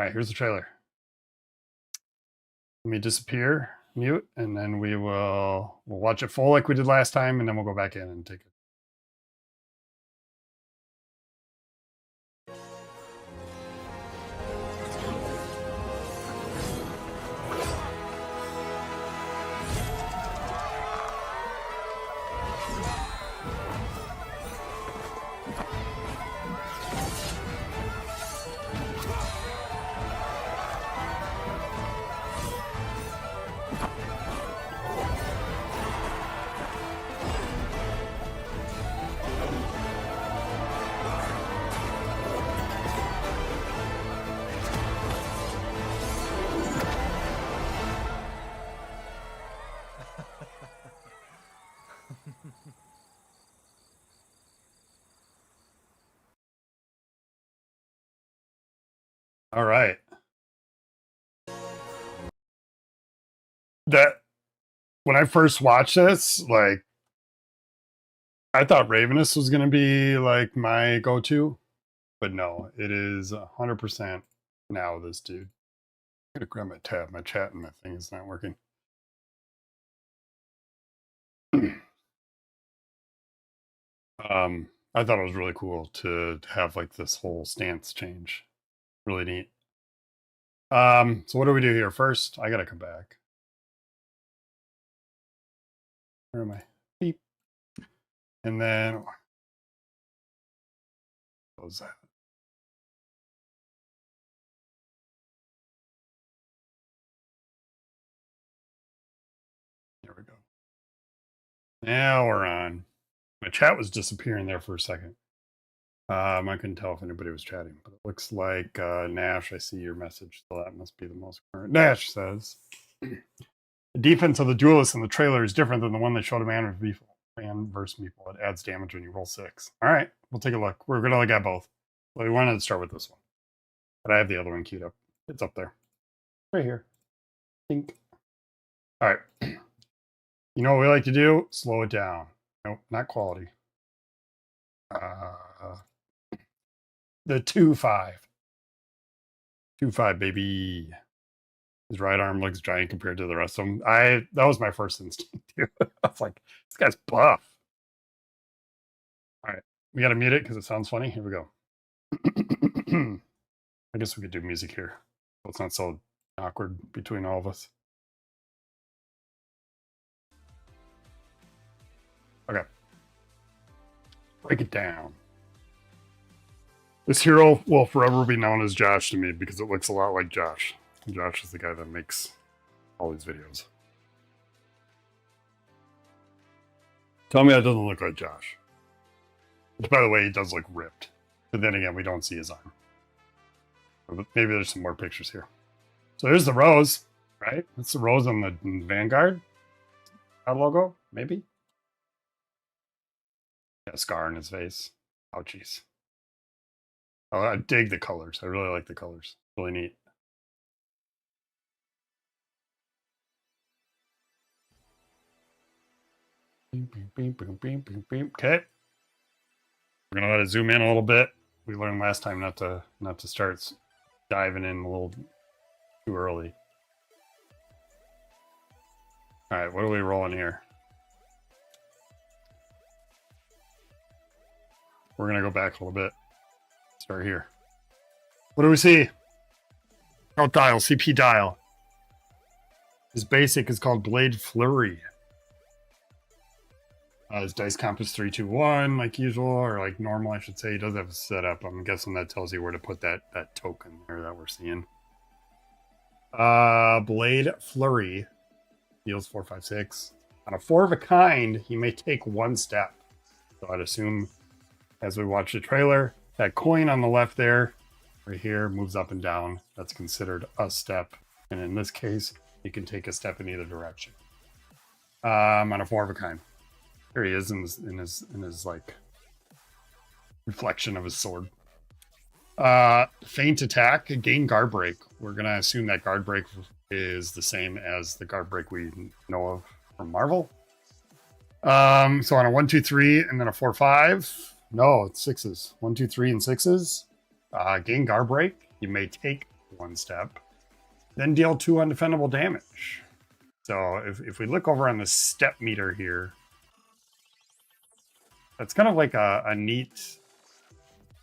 All right, here's the trailer. Let me disappear, mute, and then we'll watch it full like we did last time, and then we'll go back in and take it. All right. That when I first watched this, like I thought Ravenous was gonna be like my go-to, but no, it is 100% now this dude. I'm gonna grab my tab, my chat and my thing is not working. I thought it was really cool to have like this whole stance change. Really neat. So what do we do here? First, I gotta come back. Where am I? Beep. And then what was that? There we go. Now we're on. My chat was disappearing there for a second. I couldn't tell if anybody was chatting, but it looks like Nash, I see your message, so that must be the most current. Nash says, the defense of the duelist in the trailer is different than the one that showed a man versus Meeple. It adds damage when you roll 6. All right, we'll take a look. We're going to look at both. Well, we wanted to start with this one, but I have the other one queued up. It's up there. Right here. Think. All right. You know what we like to do? Slow it down. Nope, not quality. The 2-5. 2-5, baby. His right arm looks giant compared to the rest of them. That was my first instinct too. I was like, this guy's buff. All right, we gotta mute it because it sounds funny. Here we go. I guess we could do music here, so it's not so awkward between all of us. Okay, break it down. This hero will forever be known as Josh to me because it looks a lot like Josh. Josh is the guy that makes all these videos. Tell me that doesn't look like Josh. Which, by the way, he does look ripped. But then again, we don't see his arm. But maybe there's some more pictures here. So there's the rose, right? That's the rose on the Vanguard logo, maybe? Got a scar on his face. Ouchies. Oh, I dig the colors. I really like the colors. Really neat. Okay. We're gonna let it zoom in a little bit. We learned last time not to start diving in a little too early. All right, what are we rolling here? We're gonna go back a little bit. Start here. What do we see? Oh, dial, CP dial. His basic is called Blade Flurry. His dice comp is 3-2-1, like usual, or like normal, I should say. He does have a setup. I'm guessing that tells you where to put that token there that we're seeing. Blade Flurry deals 4, 5, 6. On a 4 of a kind, he may take 1 step. So I'd assume, as we watch the trailer, that coin on the left there, right here, moves up and down. That's considered a step. And in this case, you can take a step in either direction. On a 4 of a kind. There he is in his like reflection of his sword. Feint attack, gain guard break. We're gonna assume that guard break is the same as the guard break we know of from Marvel. So on a 1, 2, 3, and then a 4, 5. No, it's 6s. 1, 2, 3, and 6s. Gain guard break. You may take 1 step, then deal 2 undefendable damage. So if we look over on the step meter here, that's kind of like a neat,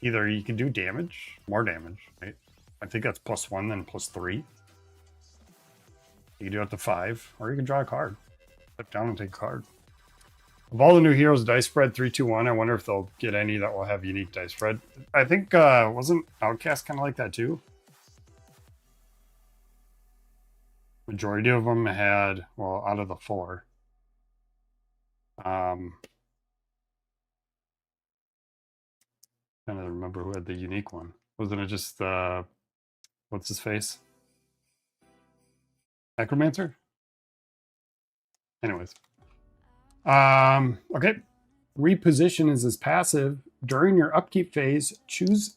either you can do damage, more damage, right? I think that's +1, then +3. You can do up to 5, or you can draw a card. Step down and take a card. Of all the new heroes, dice spread 3, 2, 1. I wonder if they'll get any that will have unique dice spread. I think wasn't Outcast kind of like that too? Majority of them had, well, out of the 4. Trying to remember who had the unique one. Wasn't it just what's his face? Necromancer? Anyways. Okay. Reposition is as passive. During your upkeep phase, choose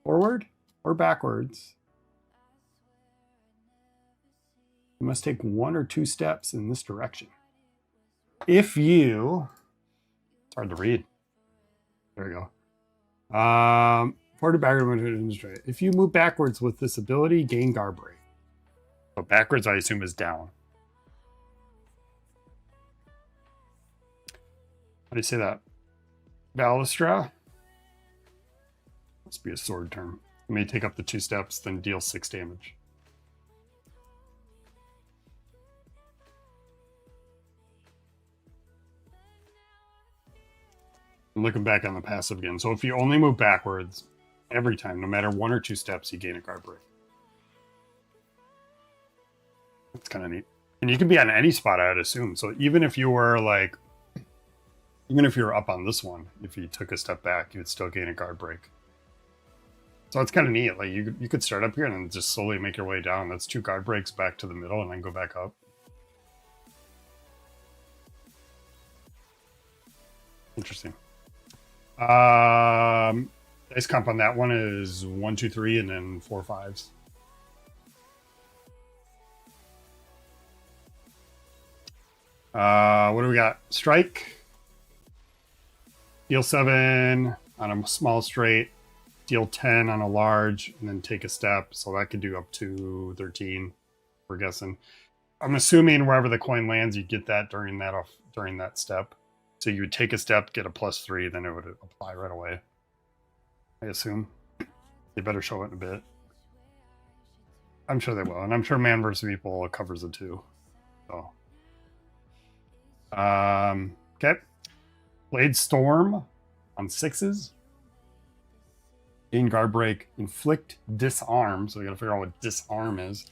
forward or backwards. You must take 1 or 2 steps in this direction. If you, it's hard to read. There we go. Forward backwards. If you move backwards with this ability, gain guard break. So backwards, I assume, is down. How do you say that? Balustra? Must be a sword term. You may take up to 2 steps, then deal 6 damage. I'm looking back on the passive again. So if you only move backwards every time, no matter 1 or 2 steps, you gain a guard break. That's kind of neat. And you can be on any spot, I would assume. So even if you were like, even if you were up on this one, if you took a step back, you would still gain a guard break. So it's kind of neat. Like you could start up here and then just slowly make your way down. That's 2 guard breaks back to the middle and then go back up. Interesting. Dice comp on that one is 1, 2, 3, and then 4 5s. What do we got? Strike. Deal 7 on a small straight. Deal 10 on a large, and then take a step. So that could do up to 13. We're guessing. I'm assuming wherever the coin lands, you get that during that step. So you would take a step, get a +3, then it would apply right away. I assume. They better show it in a bit. I'm sure they will, and I'm sure Man vs. Meeple covers it too. So. Okay. Blade Storm on 6s. Gain guard break. Inflict disarm. So we gotta figure out what disarm is.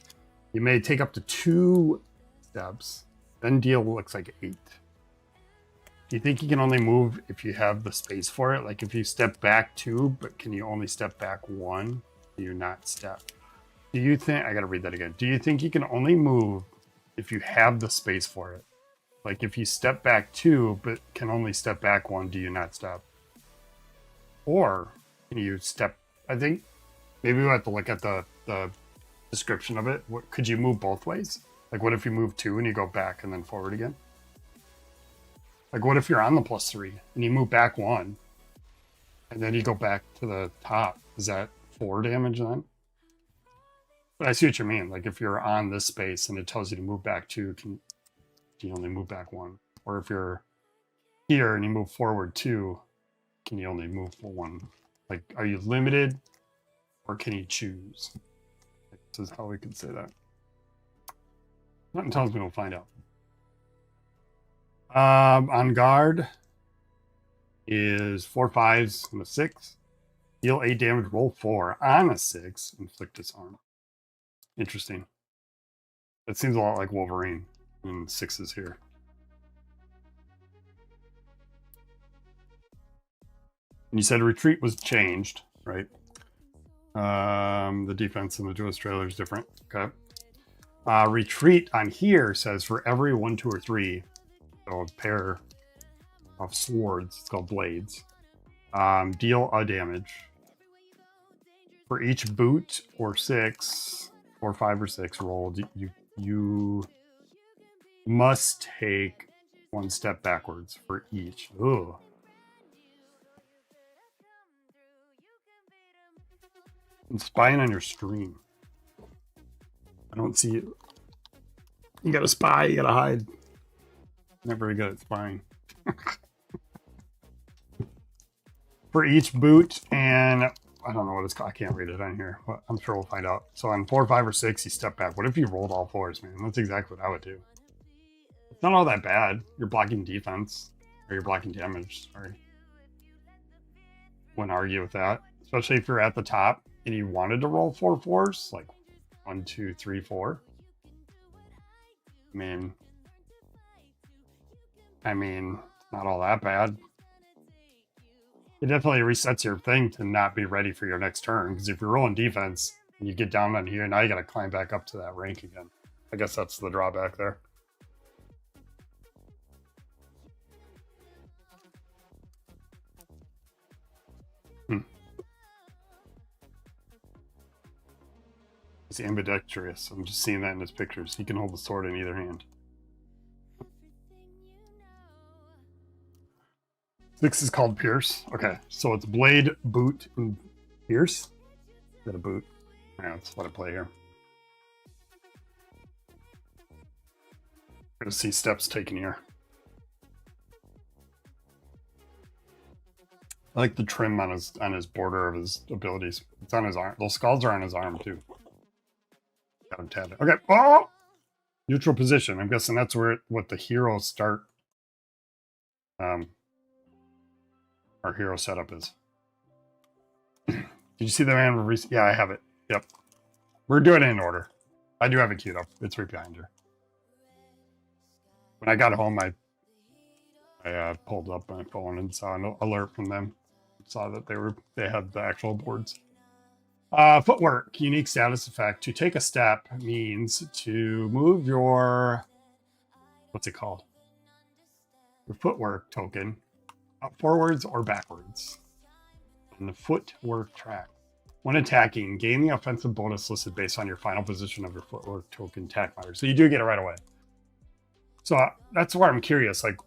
You may take up to 2 steps. Then deal looks like 8. Do you think you can only move if you have the space for it? Like if you step back 2, but can you only step back 1? Do you not step? Do you think, I gotta read that again. Do you think you can only move if you have the space for it? Like if you step back 2, but can only step back 1, do you not step? Or can you step, I think maybe we'll have to look at the description of it. What, could you move both ways? Like what if you move 2 and you go back and then forward again? Like what if you're on the +3 and you move back 1 and then you go back to the top? Is that 4 damage then? But I see what you mean. Like if you're on this space and it tells you to move back 2, can you only move back 1? Or if you're here and you move forward 2, can you only move 1? Like, are you limited or can you choose? This is how we could say that. Nothing tells me we'll find out. En Garde is 4 5s and a 6. Deal 8 damage, roll 4 on a 6, inflict disarm. Interesting. That seems a lot like Wolverine in 6s here. And you said retreat was changed, right? The defense in the Duelist trailer is different. Okay. Retreat on here says for every 1, 2, or 3, so a pair of swords, it's called blades, deal a damage. For each boot or 6, or 5 or 6 rolled, you must take 1 step backwards for each. Ooh. I'm spying on your stream. I don't see you. You gotta spy, you gotta hide. Never very good at spying. For each boot, and I don't know what it's called. I can't read it on here, but I'm sure we'll find out. So on 4, 5, or 6, you step back. What if you rolled all 4s, man? That's exactly what I would do. It's not all that bad. You're blocking defense, or you're blocking damage, sorry. Wouldn't argue with that. Especially if you're at the top and you wanted to roll 4 4s, like 1, 2, 3, 4. I mean, it's not all that bad. It definitely resets your thing to not be ready for your next turn, because if you're rolling defense and you get down on here, now you got to climb back up to that rank again. I guess that's the drawback there. He's ambidextrous. I'm just seeing that in his pictures. He can hold the sword in either hand. 6 is called Pierce. Okay, so it's Blade, Boot, and Pierce. Is that a boot? Yeah, let's let it play here. We're gonna see steps taken here. I like the trim on his border of his abilities. It's on his arm. Those skulls are on his arm too. Got him tabbed. Okay. Oh! Neutral position. I'm guessing that's what the heroes start. Our hero setup is. Did you see the man? Yeah, I have it. Yep. We're doing it in order. I do have it queued up. It's right behind her. When I got home, I pulled up my phone and saw an alert from them. Saw that they had the actual boards. Footwork, unique status effect. To take a step means to move your, what's it called? Your footwork token up forwards or backwards in the footwork track. When attacking, gain the offensive bonus listed based on your final position of your footwork token attack monitor. So you do get it right away. So that's where I'm curious. Like,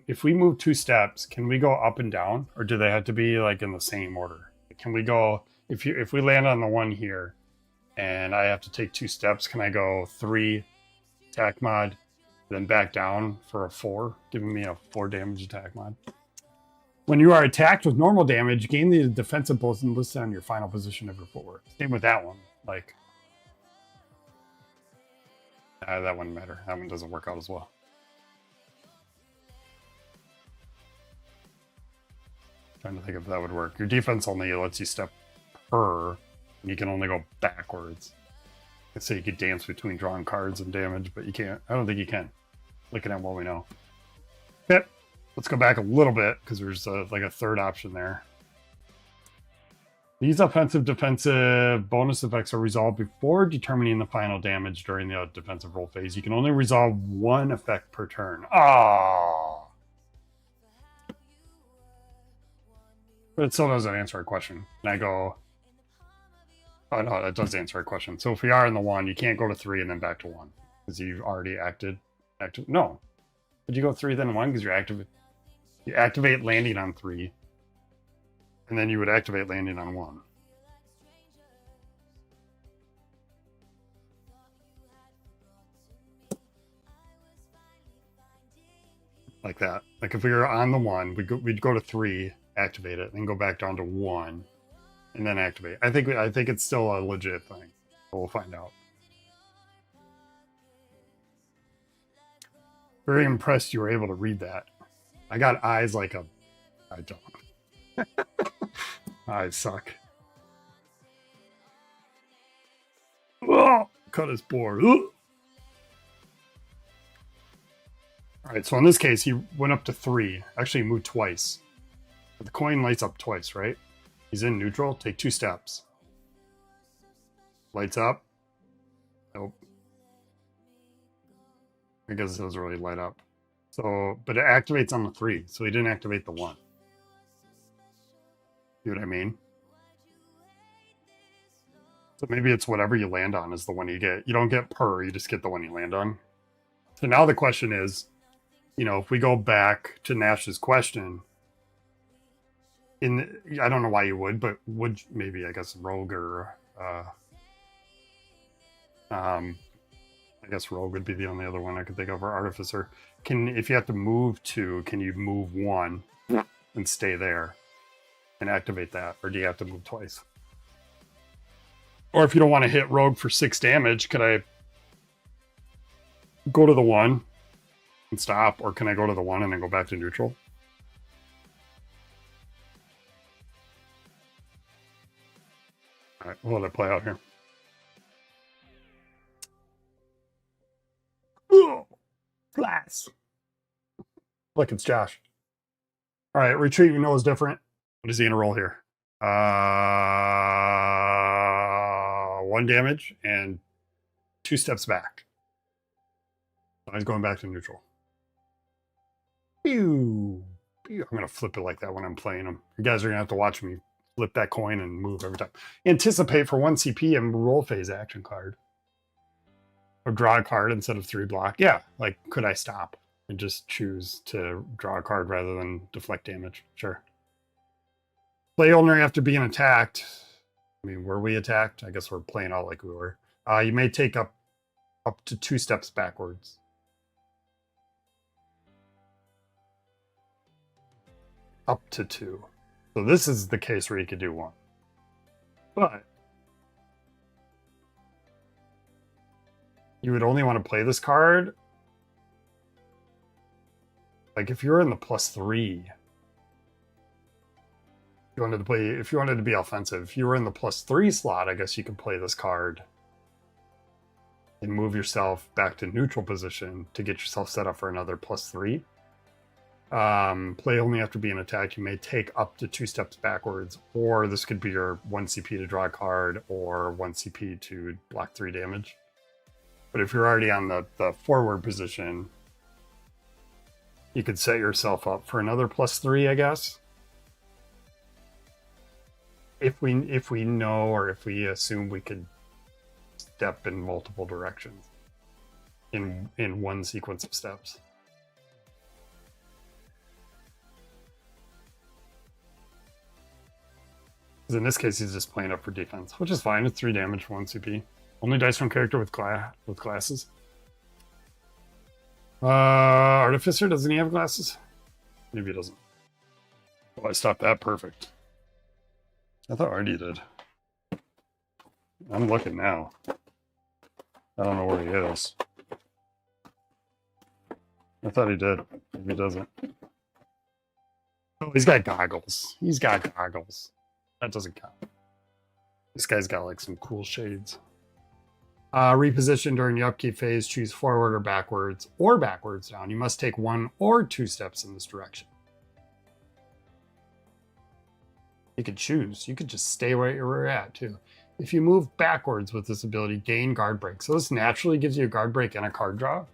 if we move 2 steps, can we go up and down, or do they have to be like in the same order? Can we go, if we land on the 1 here and I have to take 2 steps, can I go 3 attack mod, then back down for a 4, giving me a 4 damage attack mod? When you are attacked with normal damage, gain the defensive bonus listed on your final position of your footwork. Same with that one. Like, that wouldn't matter. That one doesn't work out as well. Trying to think if that would work. Your defense only lets you step per, and you can only go backwards. I'd say you could dance between drawing cards and damage, but you can't. I don't think you can. Looking at what we know. Okay, let's go back a little bit, because there's like a third option there. These offensive defensive bonus effects are resolved before determining the final damage during the defensive roll phase. You can only resolve 1 effect per turn. Oh. But it still doesn't answer a question. And I go, oh no, that does answer a question. So if we are in the 1, you can't go to 3 and then back to 1. Because you've already acted. No. Did you go 3 then 1? Because you activate landing on 3. And then you would activate landing on 1. Like that. Like if we were on the 1, we'd go to 3, activate it, then go back down to 1, and then activate. I think it's still a legit thing. But we'll find out. Very impressed you were able to read that. I got eyes like a... I don't. Eyes suck. Oh, cut his board. Ooh. All right, so in this case, he went up to 3. Actually, he moved twice. But the coin lights up twice, right? He's in neutral. Take 2 steps. Lights up. Nope. I guess it doesn't really light up. So, but it activates on the 3, so he didn't activate the 1. See what I mean? So maybe it's whatever you land on is the one you get. You don't get per, you just get the one you land on. So now the question is, you know, if we go back to Nash's question, I don't know why you would, but would maybe I guess rogue or I guess rogue would be the only other one I could think of, or artificer. If you have to move 2, can you move 1 and stay there and activate that, or do you have to move twice? Or if you don't want to hit rogue for 6 damage, could I go to the 1 and stop, or can I go to the 1 and then go back to neutral? All right, we'll let it play out here. Oh, blast. Look, it's Josh. All right, retreat you know is different. What is he gonna roll here? 1 damage and 2 steps back. So he's going back to neutral. Pew. Pew. I'm gonna flip it like that when I'm playing him. You guys are gonna have to watch me flip that coin and move every time. Anticipate for 1 CP and roll phase action card. Or draw a card instead of 3 block. Yeah, like could I stop and just choose to draw a card rather than deflect damage? Sure. Play only after being attacked. I mean, were we attacked? I guess we're playing out like we were. You may take up to 2 steps backwards. Up to 2. So this is the case where you could do 1. But you would only want to play this card like if you're in the +3. If you wanted to be offensive, if you were in the +3 slot, I guess you could play this card and move yourself back to neutral position to get yourself set up for another +3. Play only after being attacked. You may take up to 2 steps backwards, or this could be your 1 CP to draw a card or 1 CP to block 3 damage. But if you're already on the forward position, you could set yourself up for another +3, I guess. If we know, or if we assume we could step in multiple directions in 1 sequence of steps. Because in this case, he's just playing up for defense, which is fine. It's 3 damage for 1 CP. Only dice from character with glasses. Artificer, doesn't he have glasses? Maybe he doesn't. Oh, I stopped that. Perfect. I thought Artie did. I'm looking now. I don't know where he is. I thought he did. Maybe he doesn't. Oh, he's got goggles. He's got goggles. That doesn't count. This guy's got like some cool shades. Reposition during the upkeep phase. Choose forward or backwards down. You must take 1 or 2 steps in this direction. You could choose. You could just stay where you're at too. If you move backwards with this ability, gain guard break. So this naturally gives you a guard break and a card draw.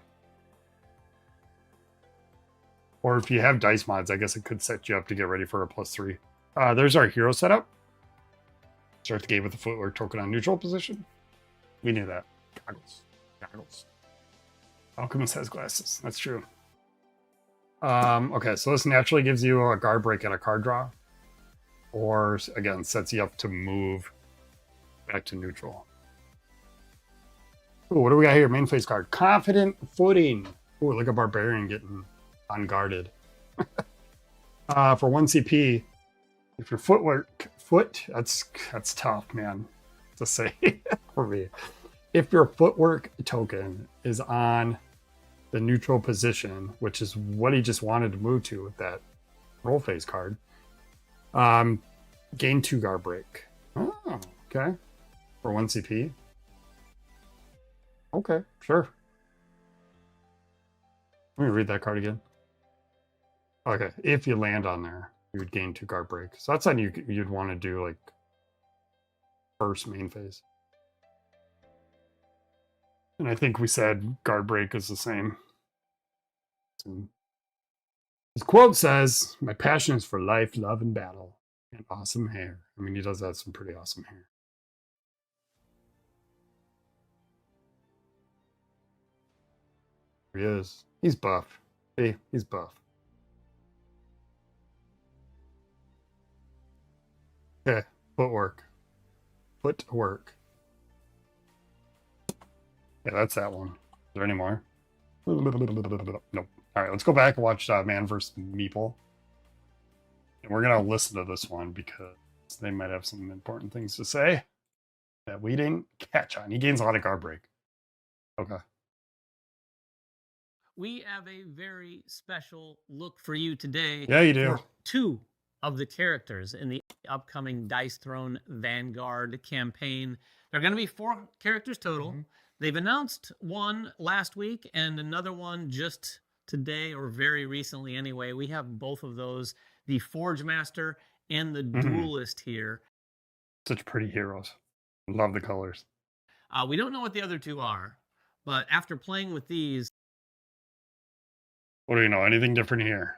Or if you have dice mods, I guess it could set you up to get ready for a +3. There's our hero setup. Start the game with the footwork token on neutral position. We knew that. Goggles. Alchemist has glasses. That's true. Okay, so this naturally gives you a guard break and a card draw. Or, again, sets you up to move back to neutral. Ooh, what do we got here? Main phase card. Confident Footing. Ooh, like a barbarian getting unguarded. For 1 CP, if your that's tough, man, to say for me. If your footwork token is on the neutral position, which is what he just wanted to move to with that roll phase card, gain 2 guard break. Oh, okay. For 1 CP. Okay, sure. Let me read that card again. Okay, if you land on there, you would gain 2 guard break. So that's something you'd want to do like first main phase. And I think we said guard break is the same. His quote says, "My passion is for life, love, and battle, and awesome hair." I mean, he does have some pretty awesome hair. He is. He's buff. Hey, he's buff. Okay, footwork. Footwork. Yeah, that's that one. Is there any more? Nope. All right, let's go back and watch Man vs. Meeple. And we're going to listen to this one because they might have some important things to say that we didn't catch on. He gains a lot of guard break. Okay. We have a very special look for you today. Yeah, you do. For two of the characters in the upcoming Dice Throne Vanguard campaign. There are going to be 4 characters total. Mm-hmm. They've announced one last week and another one just today, or very recently anyway. We have both of those, the Forgemaster and the Duelist here. Such pretty heroes. Love the colors. We don't know what the other two are, but after playing with these... What do you know? Anything different here?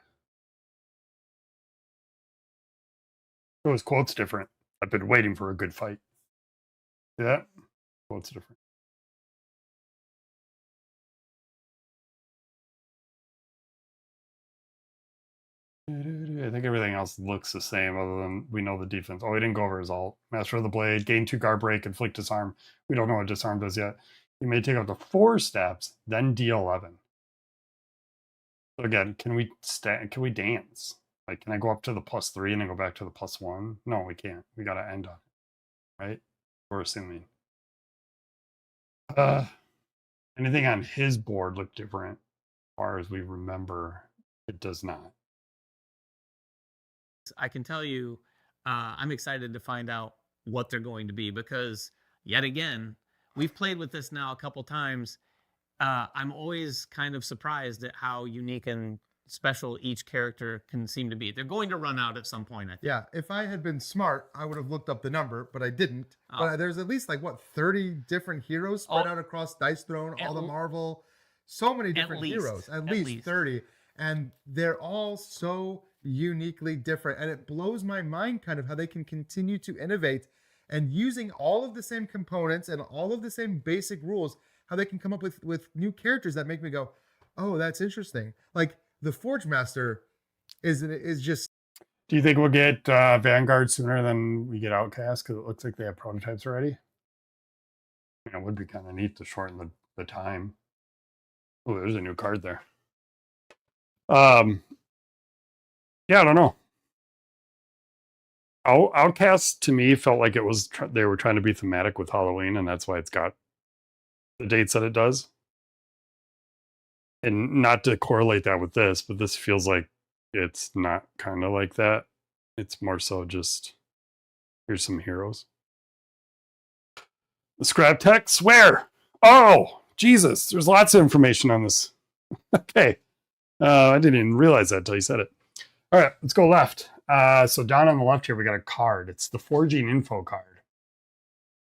Oh, his quote's different. I've been waiting for a good fight. See that? Quote's different. I think everything else looks the same other than we know the defense. Oh, we didn't go over his ult. Master of the Blade, gain 2 guard break, inflict disarm. We don't know what disarm does yet. You may take up to 4 steps, then D11. So again, can we dance? Like, can I go up to the +3 and then go back to the +1? No, we can't. We gotta end on it, right? We're assuming. Anything on his board look different as far as we remember? It does not. I can tell you, I'm excited to find out what they're going to be, because yet again, we've played with this now a couple times. I'm always kind of surprised at how unique and special each character can seem to be. They're going to run out at some point, I think. Yeah, if I had been smart, I would have looked up the number, but I didn't. But there's at least 30 different heroes spread out across Dice Throne, all the Marvel, so many different heroes, at least 30. And they're all so uniquely different. And it blows my mind kind of how they can continue to innovate and using all of the same components and all of the same basic rules, how they can come up with new characters that make me go, oh, that's interesting. Like the Forgemaster is just... Do you think we'll get Vanguard sooner than we get Outcast? Because it looks like they have prototypes already. It would be kind of neat to shorten the time. Oh, there's a new card there. Yeah, I don't know. Outcast to me felt like it was they were trying to be thematic with Halloween, and that's why it's got the dates that it does. And not to correlate that with this, but this feels like it's not kind of like that. It's more so just here's some heroes. The scrap text, where? Oh, Jesus, there's lots of information on this. Okay. I didn't even realize that until you said it. All right, let's go left. So down on the left here, we got a card. It's the Forging Info card.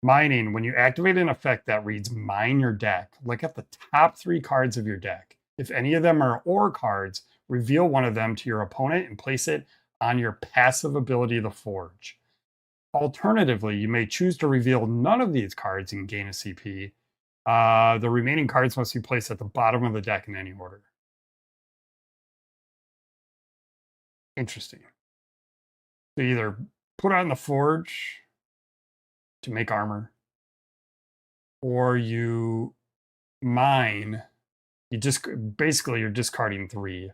Mining, when you activate an effect that reads mine your deck, look at the top 3 cards of your deck. If any of them are ore cards, reveal one of them to your opponent and place it on your passive ability, the Forge. Alternatively, you may choose to reveal none of these cards and gain a CP. The remaining cards must be placed at the bottom of the deck in any order. Interesting. So either put on the Forge to make armor, or you mine. You just basically you're discarding 3.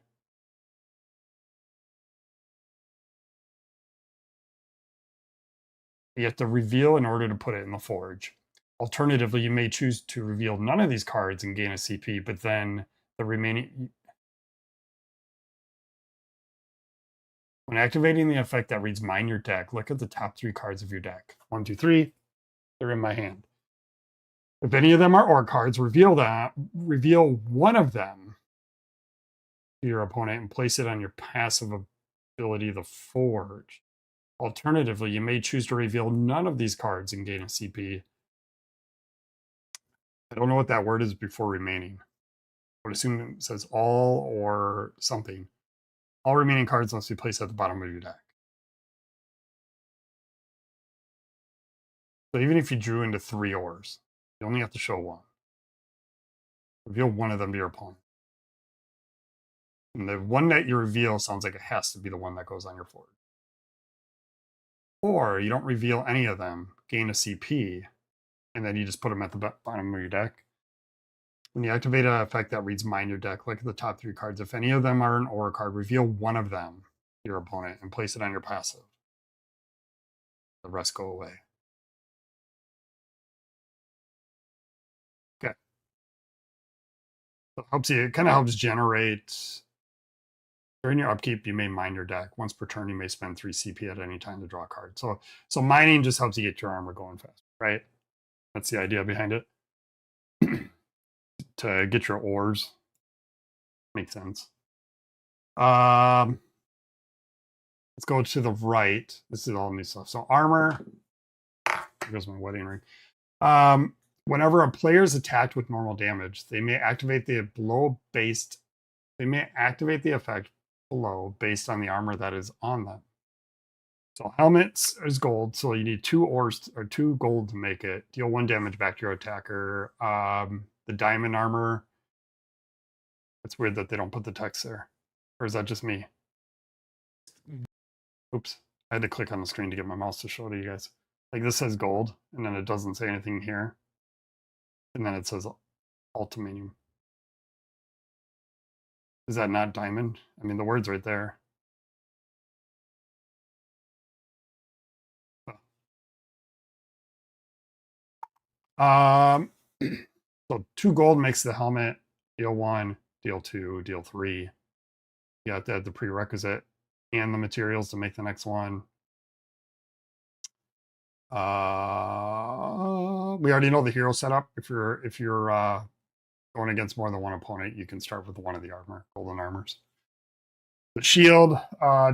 You have to reveal in order to put it in the Forge. Alternatively, you may choose to reveal none of these cards and gain a CP, but then the remaining... When activating the effect that reads mine your deck, look at the top 3 cards of your deck. 1, 2, 3. They're in my hand. If any of them are ore cards, reveal one of them to your opponent and place it on your passive ability, the Forge. Alternatively, you may choose to reveal none of these cards and gain a CP. I don't know what that word is before remaining. I would assume it says all or something. All remaining cards must be placed at the bottom of your deck. So even if you drew into 3 ores, you only have to show 1. Reveal one of them to your opponent. And the one that you reveal sounds like it has to be the one that goes on your Forge. Or you don't reveal any of them, gain a CP, and then you just put them at the bottom of your deck. When you activate an effect that reads Mine your deck, look at the top 3 cards. If any of them are an aura card, reveal one of them, your opponent, and place it on your passive. The rest go away. Okay. So it helps you, it kind of helps generate. During your upkeep, you may mine your deck. Once per turn, you may spend 3 CP at any time to draw a card. So mining just helps you get your armor going fast, right? That's the idea behind it. To get your ores. Makes sense. Let's go to the right. This is all new stuff. So armor. There goes my wedding ring. Whenever a player is attacked with normal damage, they may activate the effect below based on the armor that is on them. So helmets is gold, so you need 2 ores or 2 gold to make it. Deal 1 damage back to your attacker. The diamond armor. It's weird that they don't put the text there. Or is that just me? Oops. I had to click on the screen to get my mouse to show to you guys. Like this says gold, and then it doesn't say anything here. And then it says ultimanium. Is that not diamond? I mean, the word's right there. So 2 gold makes the helmet. Deal 1, deal 2, deal 3. You have to have the prerequisite and the materials to make the next one. We already know the hero setup. If you're going against more than one opponent, you can start with one of the golden armors. The shield,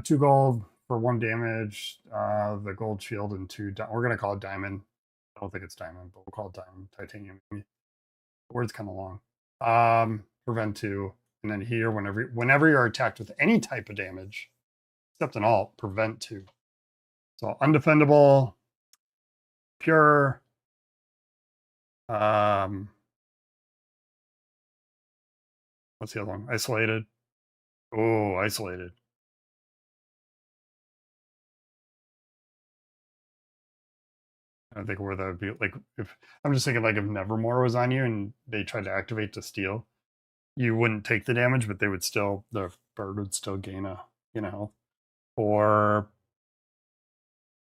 2 gold for 1 damage. The gold shield and 2. We're gonna call it diamond. I don't think it's diamond, but we'll call it diamond. Titanium. The word's kind of long. Prevent 2, and then here, whenever you're attacked with any type of damage, except an alt, prevent 2. So undefendable, pure. What's the other one? Isolated. Oh, isolated. I think where that would be, like, if I'm just thinking, like, if Nevermore was on you and they tried to activate to steal, you wouldn't take the damage, but the bird would still gain a health. Or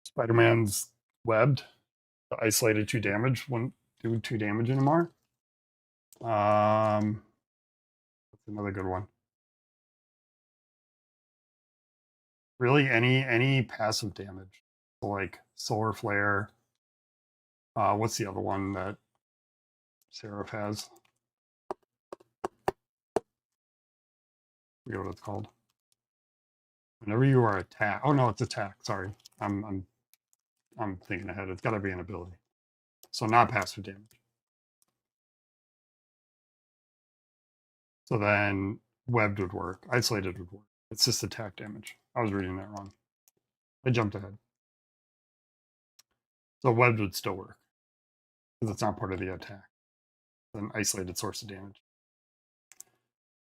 Spider-Man's webbed, the isolated 2 damage wouldn't do 2 damage anymore. That's another good one. Really, any passive damage, so like solar flare. What's the other one that Seraph has? I forget what it's called. Whenever you are attacked. Oh no, it's attack. Sorry, I'm thinking ahead. It's got to be an ability. So not passive damage. So then webbed would work. Isolated would work. It's just attack damage. I was reading that wrong. I jumped ahead. So webbed would still work because it's not part of the attack. It's an isolated source of damage.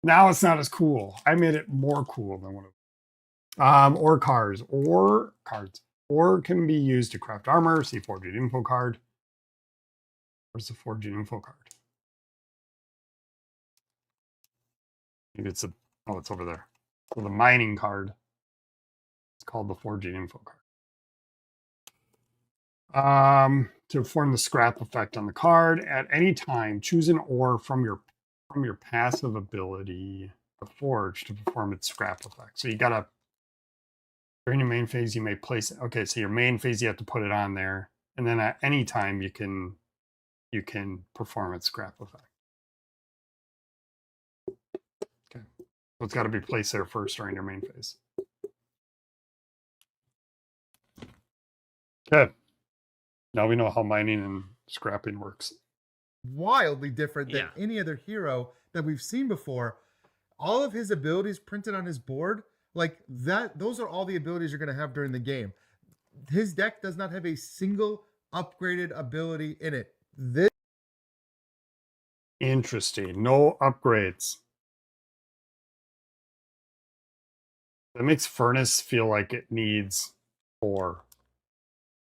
Now it's not as cool. I made it more cool than what it was. Or cards. Or can be used to craft armor. See forged info card. Where's the forged info card? Maybe it's it's over there. So the mining card. It's called the forged info card. To form the scrap effect on the card, at any time, choose an ore from your passive ability, the forge, to perform its scrap effect. So you gotta, during your main phase, you may place it. Okay, so your main phase, you have to put it on there, and then at any time you can perform its scrap effect. Okay, so it's got to be placed there first during your main phase. Okay, now we know how mining and scrapping works. Wildly different than any other hero that we've seen before. All of his abilities printed on his board, like that, those are all the abilities you're going to have during the game. His deck does not have a single upgraded ability in it. This interesting. No upgrades. That makes Furnace feel like it needs 4.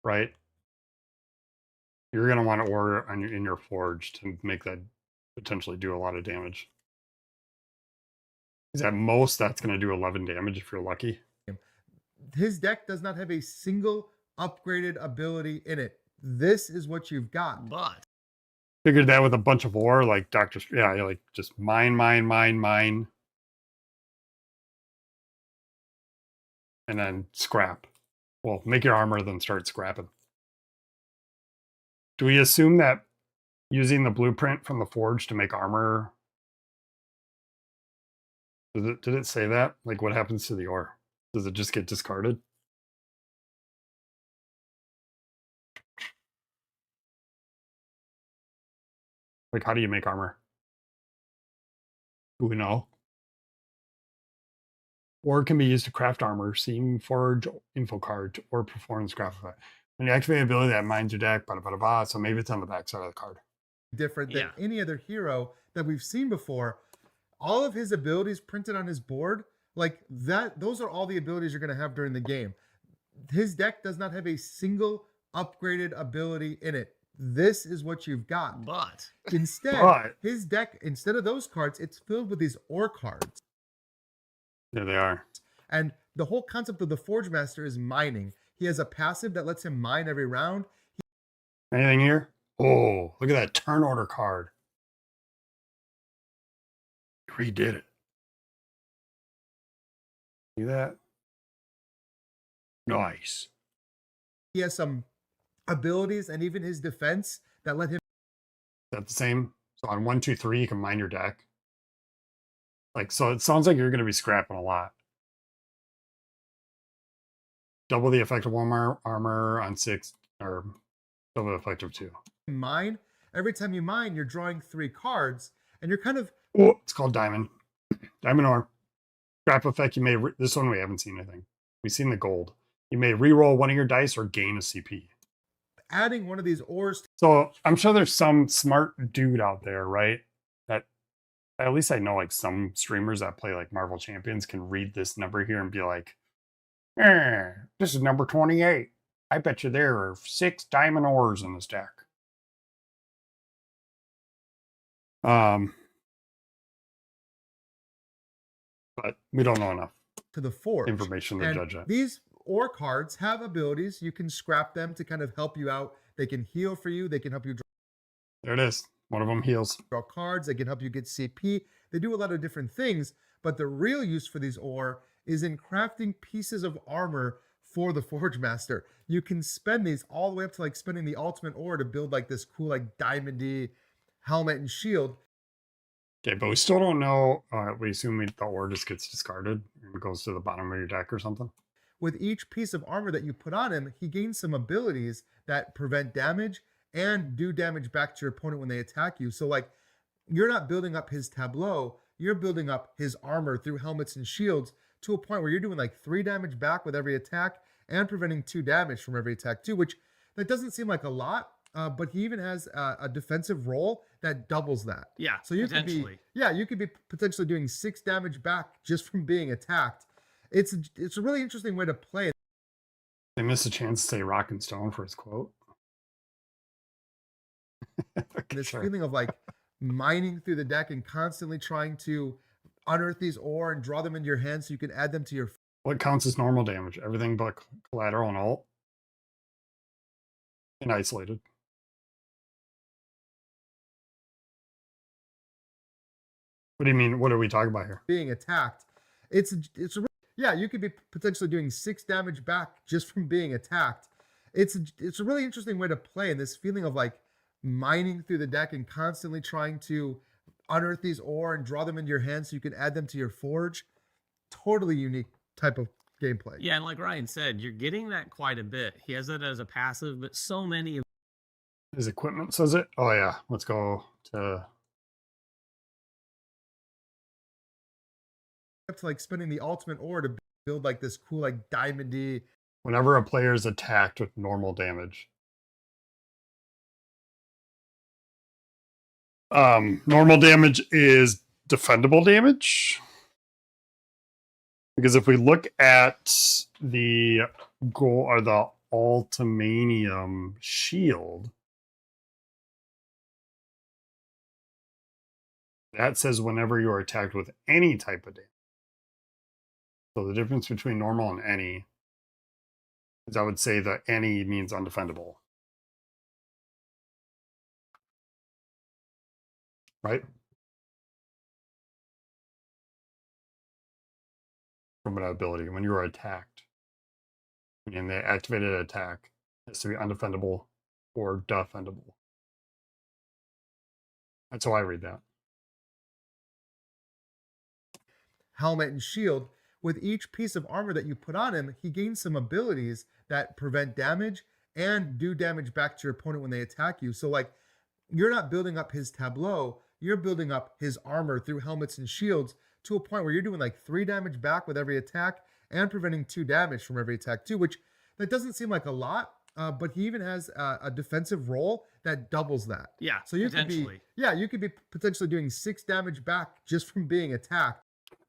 right? You're going to want ore on in your forge to make that potentially do a lot of damage. Because at most, that's going to do 11 damage if you're lucky. His deck does not have a single upgraded ability in it. This is what you've got. But figured that with a bunch of ore, like Dr. Yeah, like just mine. And then scrap. Well, make your armor, then start scrapping. Do we assume that using the blueprint from the forge to make armor? Did it say that? Like, what happens to the ore? Does it just get discarded? Like, how do you make armor? Do we know? Or can be used to craft armor, seeing forge info card, or perform scrap effect. When you activate an ability that mines your deck, so maybe it's on the back side of the card. Different than any other hero that we've seen before. All of his abilities printed on his board, like that, those are all the abilities you're going to have during the game. His deck does not have a single upgraded ability in it. This is what you've got. But instead, his deck, instead of those cards, it's filled with these ore cards. There they are. And the whole concept of the Forgemaster is mining. He has a passive that lets him mine every round. Anything here? Oh, look at that turn order card. Redid it. See that? Nice. He has some abilities and even his defense that let him. Is that the same? So on 1, 2, 3, you can mine your deck. Like, so it sounds like you're going to be scrapping a lot. Double the effect of 1 armor on 6, or double the effect of 2. Mine. Every time you mine, you're drawing 3 cards, and you're kind of. Oh, it's called diamond. Diamond ore. Scrap effect. You may. This one we haven't seen anything. We've seen the gold. You may re-roll one of your dice or gain a CP. Adding one of these ores. So I'm sure there's some smart dude out there, right? That at least I know like some streamers that play like Marvel Champions can read this number here and be like, this is number 28. I bet you there are 6 diamond ores in this deck. But we don't know enough to the forge information to judge that. These ore cards have abilities. You can scrap them to kind of help you out. They can heal for you. They can help you draw. There it is. One of them heals. Draw cards. They can help you get CP. They do a lot of different things, but the real use for these ore is in crafting pieces of armor for the Forgemaster. You can spend these all the way up to like spending the ultimate ore to build like this cool like diamondy helmet and shield. Okay, but we still don't know. We assume the ore just gets discarded and goes to the bottom of your deck or something. With each piece of armor that you put on him, he gains some abilities that prevent damage and do damage back to your opponent when they attack you. So like, you're not building up his tableau, you're building up his armor through helmets and shields to a point where you're doing like 3 damage back with every attack and preventing 2 damage from every attack too, which that doesn't seem like a lot. But he even has a defensive role that doubles that. Yeah, so you could be potentially doing 6 damage back just from being attacked. It's a really interesting way to play. They missed a chance to say rock and stone for his quote. This feeling of like mining through the deck and constantly trying to unearth these ore and draw them into your hand so you can add them to your. What counts as normal damage? Everything but collateral and ult. And isolated. What do you mean? What are we talking about here? Being attacked. You could be potentially doing 6 damage back just from being attacked. It's a really interesting way to play, and this feeling of like mining through the deck and constantly trying to unearth these ore and draw them into your hand so you can add them to your forge. Totally unique type of gameplay. Yeah, and like Ryan said, you're getting that quite a bit. He has it as a passive, but so many of his equipment says it. Oh yeah, let's go to. To like spending the ultimate ore to build like this cool like diamondy. Whenever a player is attacked with normal damage. Normal damage is defendable damage. Because if we look at the goal or the ultimanium shield. That says whenever you are attacked with any type of damage. So the difference between normal and any is I would say that any means undefendable. Right? From an ability, when you are attacked, and the activated attack has to be undefendable or defendable. That's how I read that. Helmet and shield. With each piece of armor that you put on him, he gains some abilities that prevent damage and do damage back to your opponent when they attack you. So like, you're not building up his tableau, you're building up his armor through helmets and shields to a point where you're doing like 3 damage back with every attack and preventing 2 damage from every attack too, which that doesn't seem like a lot, but he even has a defensive role that doubles that. Yeah, so you could be potentially doing 6 damage back just from being attacked.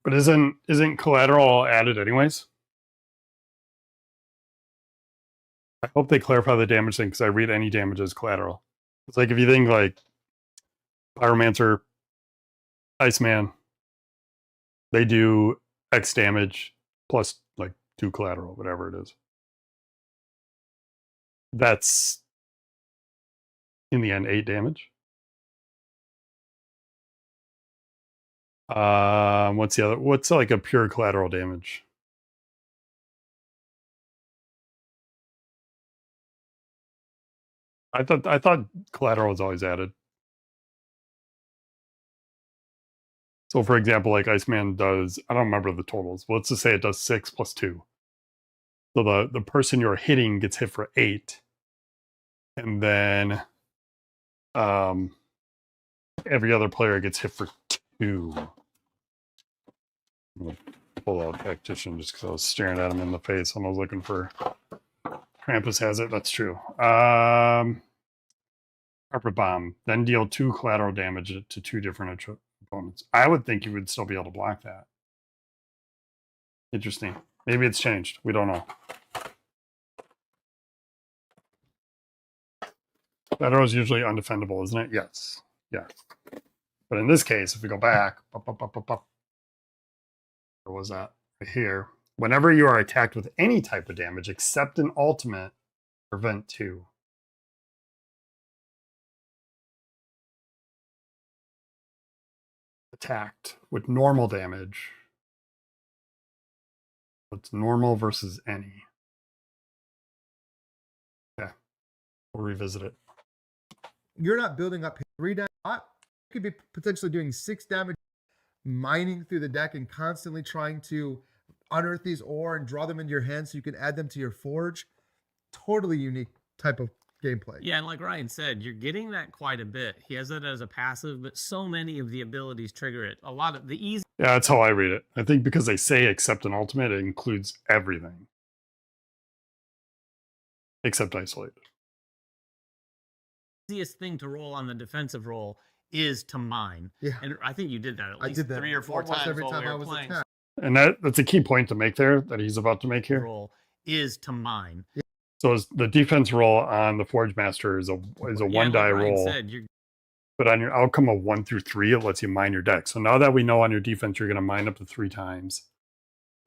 But isn't collateral added anyways? I hope they clarify the damage thing, because I read any damage as collateral. It's like if you think like Pyromancer, Iceman, they do X damage plus like 2 collateral, whatever it is. That's in the end 8 damage. What's the other? What's like a pure collateral damage? I thought collateral was always added. So for example, like Iceman does, I don't remember the totals, but let's just say it does 6 plus 2. So the person you're hitting gets hit for 8. And then every other player gets hit for 2. I'm gonna pull out Tactician just because I was staring at him in the face when I was looking for Krampus has it. That's true. Carpet Bomb. Then deal 2 collateral damage to 2 different opponents. I would think you would still be able to block that. Interesting. Maybe it's changed. We don't know. Collateral is usually undefendable, isn't it? Yes. Yes. But in this case, if we go back, where was that? Right here. Whenever you are attacked with any type of damage except an ultimate, prevent 2. Attacked with normal damage. What's normal versus any? Yeah. We'll revisit it. You're not building up 3 damage. You could be potentially doing 6 damage, mining through the deck and constantly trying to unearth these ore and draw them into your hand so you can add them to your forge. Totally unique type of gameplay. Yeah, and like Ryan said, you're getting that quite a bit. He has it as a passive, but so many of the abilities trigger it. A lot of the easy. Yeah, that's how I read it. I think because they say except an ultimate, it includes everything except isolated. Easiest thing to roll on the defensive roll is to mine. Yeah. And I think you did that at least 3 or 4 times every while time we I were was playing. attacked. And that's a key point to make there that he's about to make here. Roll is to mine. Yeah. So the defense roll on the Forgemaster is a 1 die roll. Said, but on your outcome of 1 through 3, it lets you mine your deck. So now that we know on your defense you're going to mine up to 3 times,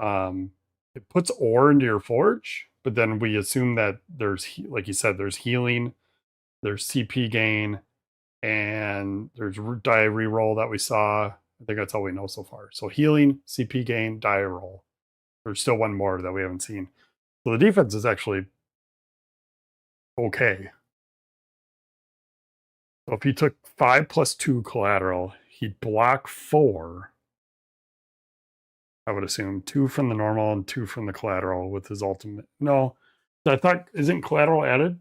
it puts ore into your forge. But then we assume that there's, like you said, there's healing, there's CP gain, and there's die reroll that we saw. I think that's all we know so far. So healing, CP gain, die roll. There's still one more that we haven't seen. So the defense is actually okay. So if he took 5 plus 2 collateral, he'd block 4. I would assume 2 from the normal and 2 from the collateral with his ultimate. No, I thought, isn't collateral added?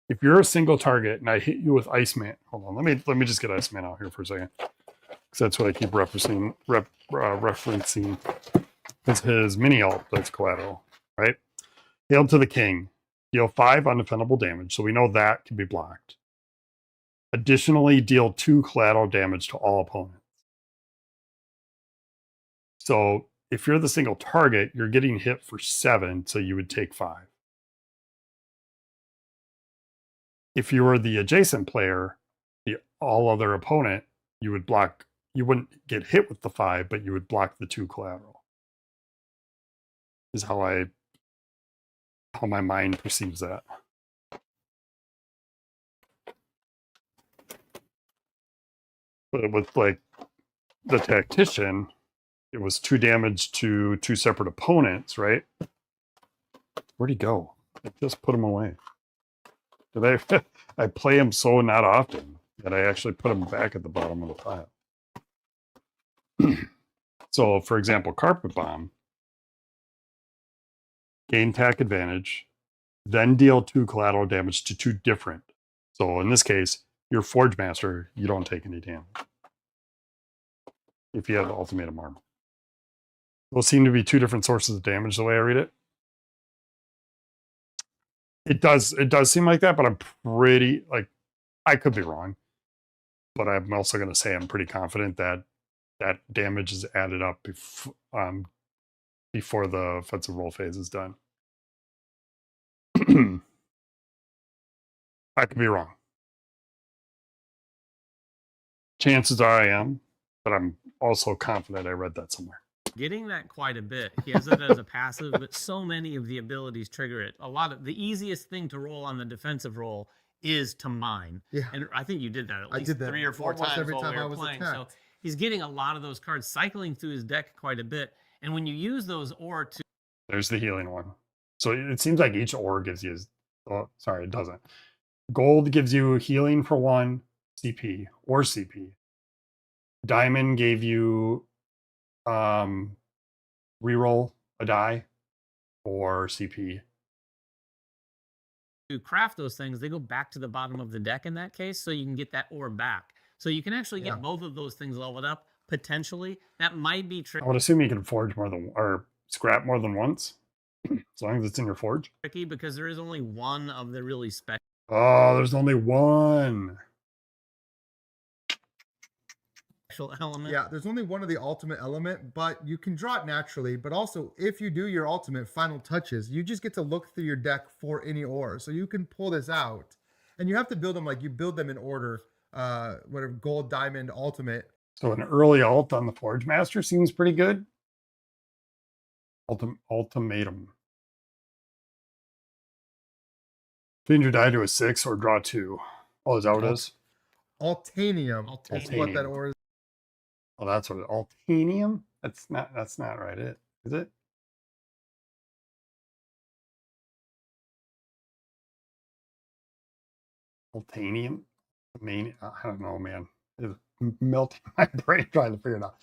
If you're a single target and I hit you with Iceman, hold on, let me just get Iceman out here for a second, because that's what I keep referencing. It's his mini ult that's collateral, right? Hail to the King, deal 5 undefendable damage, so we know that can be blocked. Additionally, deal 2 collateral damage to all opponents. So if you're the single target, you're getting hit for 7, so you would take 5. if you were the adjacent player, the all other opponent, you would block. You wouldn't get hit with the 5, but you would block the 2 collateral. Is how my mind perceives that. But with like the tactician, it was 2 damage to 2 separate opponents, right? Where'd he go? I just put him away. Did I play him so not often that I actually put him back at the bottom of the pile. So, for example, Carpet Bomb, gain tack advantage, then deal 2 collateral damage to 2 different. So in this case, your Forgemaster, you don't take any damage if you have the Ultimatum Armor. Those seem to be 2 different sources of damage the way I read it. It does seem like that, but I'm pretty, like, I could be wrong. But I'm also going to say I'm pretty confident that that damage is added up before the offensive roll phase is done. I could be wrong. Chances are I am, but I'm also confident I read that somewhere. Getting that quite a bit. He has it as a passive, but so many of the abilities trigger it. A lot of the easiest thing to roll on the defensive roll is to mine. Yeah. And I think you did that at least 3 or 4 times every time while we were playing. Attacked. So he's getting a lot of those cards cycling through his deck quite a bit. And when you use those ore to... There's the healing one. So it seems like each ore gives you... Oh, sorry, it doesn't. Gold gives you healing for 1 CP or CP. Diamond gave you reroll a die or CP. To craft those things, they go back to the bottom of the deck in that case, so you can get that ore back. So you can actually get both of those things leveled up, potentially. That might be tricky. I would assume you can forge more than, or scrap more than once, as long as it's in your forge. Tricky, because there is only one of the really special. Oh, there's only one. Element. Yeah, there's only one of the ultimate element, but you can draw it naturally. But also, if you do your ultimate final touches, you just get to look through your deck for any ore. So you can pull this out, and you have to build them like you build them in order. Whatever, gold, diamond, ultimate. So an early ult on the Forgemaster seems pretty good. Ultimatum. Change your die to a 6 or draw 2. Oh, is that what it is? Altanium. That's what that ore is. Oh, that's what it, Altanium? That's not right, is it? Altanium? I don't know, man. It's melting my brain trying to figure it out.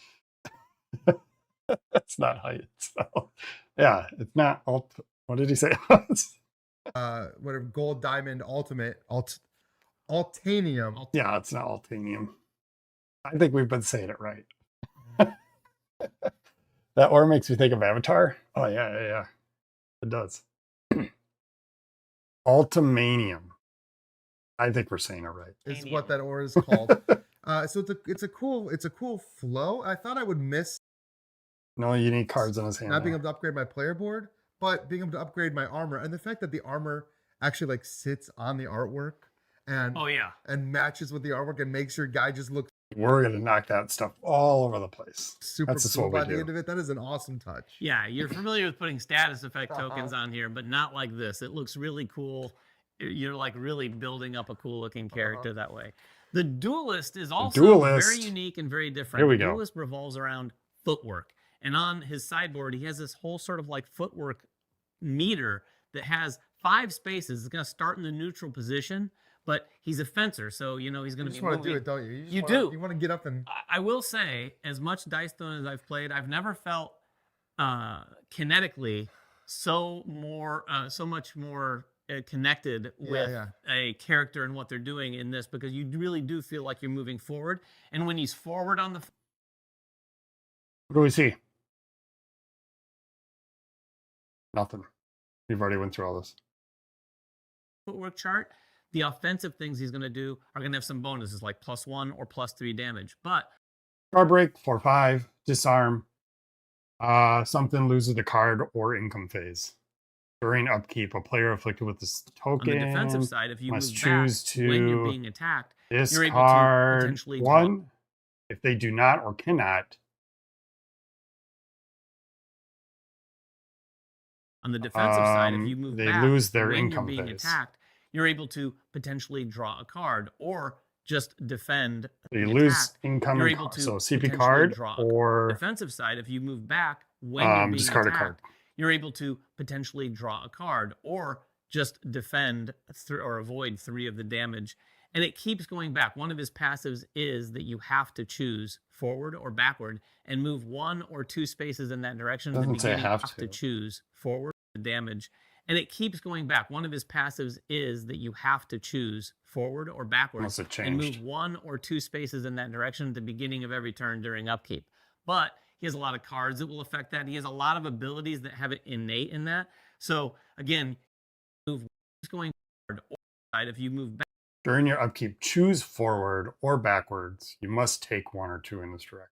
That's not how you spell. Yeah, it's not what did he say? Whatever, gold, diamond, ultimate, Altanium. Yeah, it's not Altanium. I think we've been saying it right. That ore makes me think of Avatar. Oh, yeah. It does. Ultimanium. I think we're saying it right. Is what that ore is called. So it's a cool flow. I thought I would miss. No, you need cards on his hand. Not being able to upgrade my player board, but being able to upgrade my armor, and the fact that the armor actually like sits on the artwork and and matches with the artwork and makes your guy just look. We're gonna knock that stuff all over the place. Super cool by the end of it. That is an awesome touch. Yeah, you're familiar with putting status effect tokens on here, but not like this. It looks really cool. You're like really building up a cool looking character that way. The Duelist is also very unique and very different. Here we go. The Duelist revolves around footwork. And on his sideboard, he has this whole sort of like footwork meter that has 5 spaces. It's going to start in the neutral position, but he's a fencer, so you know he's going to be moving. You just want to do it, don't you? You want to get up and... I will say, as much Dice Throne as I've played, I've never felt kinetically so much more connected with a character and what they're doing in this, because you really do feel like you're moving forward. And when he's forward on the... What do we see? Nothing. We've already went through all this. Footwork chart, the offensive things he's going to do are going to have some bonuses like +1 or +3 damage. But card break, 4/5, disarm. Something loses the card or income phase. During upkeep, a player afflicted with this token On the defensive side, if you must move choose back when you're to being attacked, you're able to discard potentially draw. one. If they do not or cannot, on the defensive side, if you move they back lose their when income you're being phase. attacked, you're able to potentially draw a card or just defend. They being lose attacked. income. You're able to So CP potentially card draw. or Defensive side, if you move back when you're being discard attacked, a card. you're able to potentially draw a card or just defend or avoid 3 of the damage. And it keeps going back. One of his passives is that you have to choose forward or backward and move 1 or 2 spaces in that direction. Doesn't say you have to choose forward the damage. And it keeps going back. One of his passives is that you have to choose forward or backward and move 1 or 2 spaces in that direction at the beginning of every turn during upkeep. But he has a lot of cards that will affect that. He has a lot of abilities that have it innate in that. So again, move going forward or side. If you move back during your upkeep, choose forward or backwards. You must take 1 or 2 in this direction.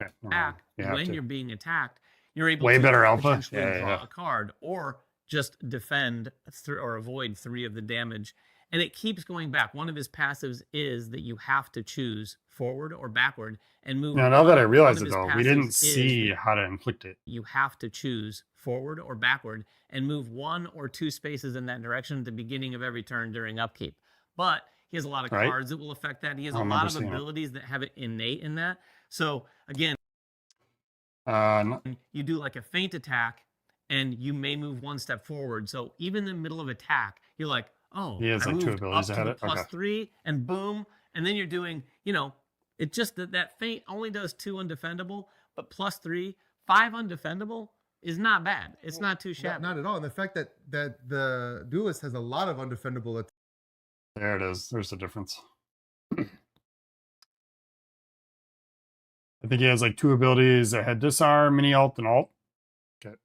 Okay, back when you're being attacked, you're able way to better alpha. potentially draw a card or just defend or avoid 3 of the damage. And it keeps going back. One of his passives is that you have to choose forward or backward and move. Now that I realize it, though, we didn't see how to inflict it. You have to choose forward or backward and move 1 or 2 spaces in that direction at the beginning of every turn during upkeep. But he has a lot of cards that will affect that. He has a lot of abilities that have it innate in that. So again, you do like a feint attack and you may move 1 step forward. So even in the middle of attack, you're like, oh, he has like 2 abilities ahead of plus 3 and boom. And then you're doing, it's just that feint only does 2 undefendable, but plus 3, 5 undefendable is not bad. It's not too shabby. Not at all. And the fact that the Duelist has a lot of undefendable attacks. There it is. There's the difference. I think he has like 2 abilities that had disarm, mini alt, and alt. Okay.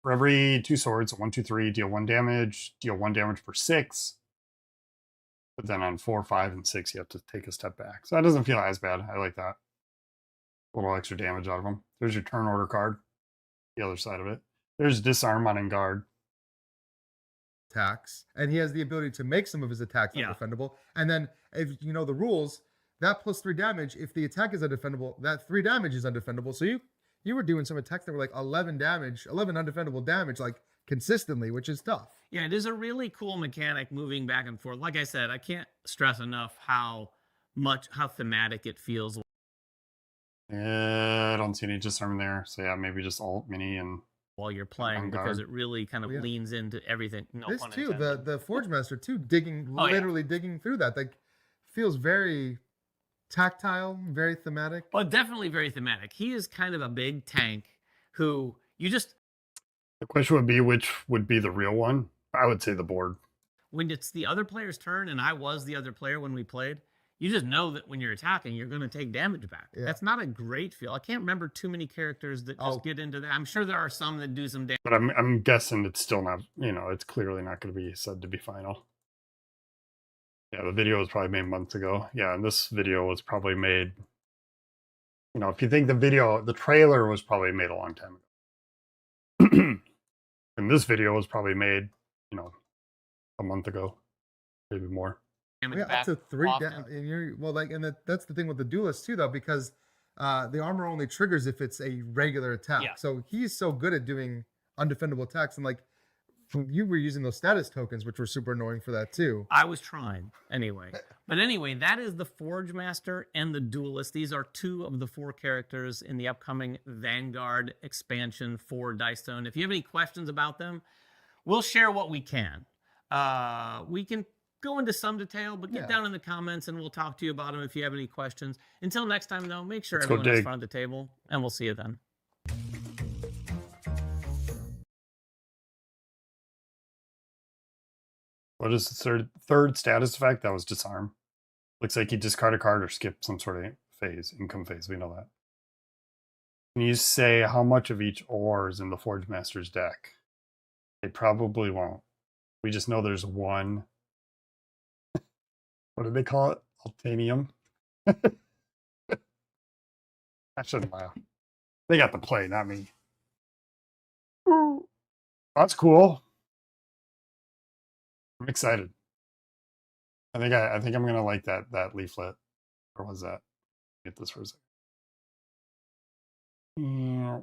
For every 2 swords, 1, 2, 3, deal 1 damage, deal 1 damage for 6. But then on 4, 5, and 6, you have to take a step back. So that doesn't feel as bad. I like that. A little extra damage out of him. There's your turn order card. The other side of it. There's disarm on En Garde. Attacks, and he has the ability to make some of his attacks undefendable. And then, if you know the rules, that plus 3 damage, if the attack is undefendable, that 3 damage is undefendable. So you were doing some attacks that were like 11 damage, 11 undefendable damage, like consistently, which is tough. Yeah, it is a really cool mechanic moving back and forth. Like I said, I can't stress enough how thematic it feels. I don't see any disarm there. So yeah, maybe just alt, mini, and while you're playing because it really kind of leans into everything. No this pun too, intended. the Forgemaster too, literally digging through that. Like feels very tactile, very thematic. Well, definitely very thematic. He is kind of a big tank who you just. The question would be which would be the real one. I would say the board. When it's the other player's turn, and I was the other player when we played, you just know that when you're attacking, you're going to take damage back. Yeah. That's not a great feel. I can't remember too many characters that just get into that. I'm sure there are some that do some damage. But I'm guessing it's still not, it's clearly not going to be said to be final. Yeah, the video was probably made months ago. Yeah, and this video was probably made, if you think the trailer was probably made a long time ago. And this video was probably made, a month ago, maybe more. Up to 3 that's the thing with the Duelist too, though, because the armor only triggers if it's a regular attack. Yeah. So he's so good at doing undefendable attacks, and like you were using those status tokens, which were super annoying for that too. I was trying anyway. But anyway, that is the Forgemaster and the Duelist. These are 2 of the 4 characters in the upcoming Vanguard expansion for Dice Throne. If you have any questions about them, we'll share what we can. We can go into some detail, but get down in the comments and we'll talk to you about them if you have any questions. Until next time, though, make sure everyone is front of the table, and we'll see you then. What is the third status effect? That was disarm. Looks like you discard a card or skip some sort of income phase. We know that. Can you say how much of each ore is in the Forgemaster's deck? They probably won't. We just know there's 1. What do they call it? Altanium? I shouldn't laugh. They got the play, not me. That's cool. I'm excited. I think I'm gonna like that leaflet. Or was that? Get this for a second. Yeah.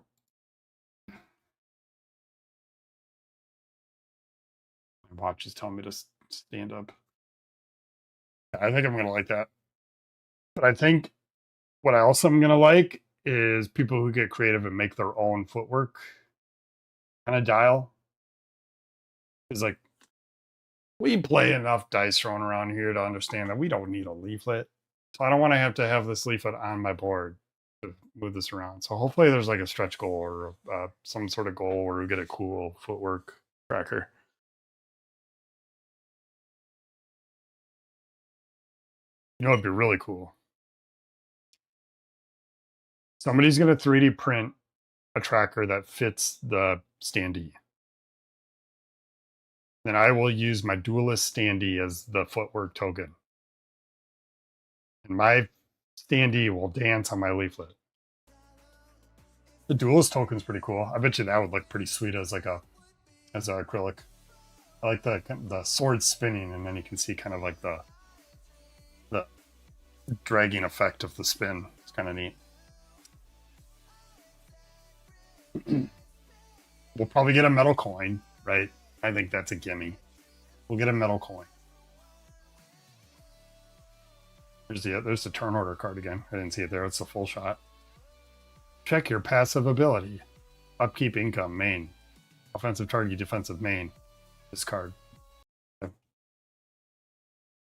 My watch is telling me to stand up. I think I'm gonna like that. But I think what I also am gonna like is people who get creative and make their own footwork kind of dial. Is like we play enough dice thrown around here to understand that we don't need a leaflet. So I don't want to have this leaflet on my board to move this around. So hopefully there's like a stretch goal or some sort of goal where we get a cool footwork tracker. You know, it'd be really cool. Somebody's going to 3D print a tracker that fits the standee. Then I will use my duelist standee as the footwork token. And my standee will dance on my leaflet. The duelist token's pretty cool. I bet you that would look pretty sweet as like as an acrylic. I like the sword spinning, and then you can see kind of like the dragging effect of the spin. It's kind of neat. We'll probably get a metal coin, right? I think that's a gimme. We'll get a metal coin. There's the turn order card again. I didn't see it there. It's a full shot. Check your passive ability. Upkeep income, main. Offensive target, defensive main. Discard. Okay.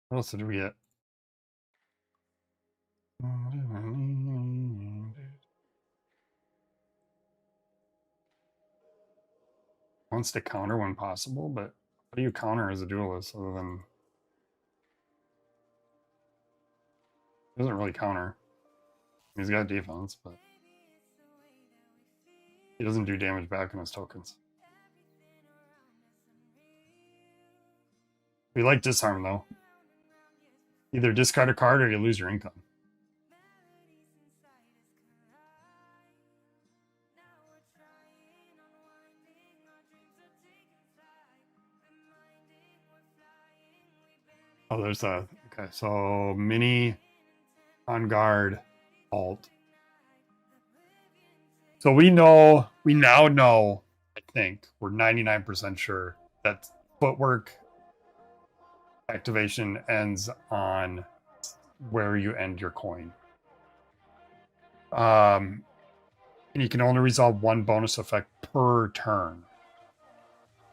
What else did we get? Wants to counter when possible, but how do you counter as a duelist other than... He doesn't really counter. He's got defense, but he doesn't do damage back on his tokens. We like disarm though. Either discard a card or you lose your income. Oh, there's a... Okay, so mini En Garde alt. So we now know, I think, we're 99% sure that footwork activation ends on where you end your coin. And you can only resolve one bonus effect per turn.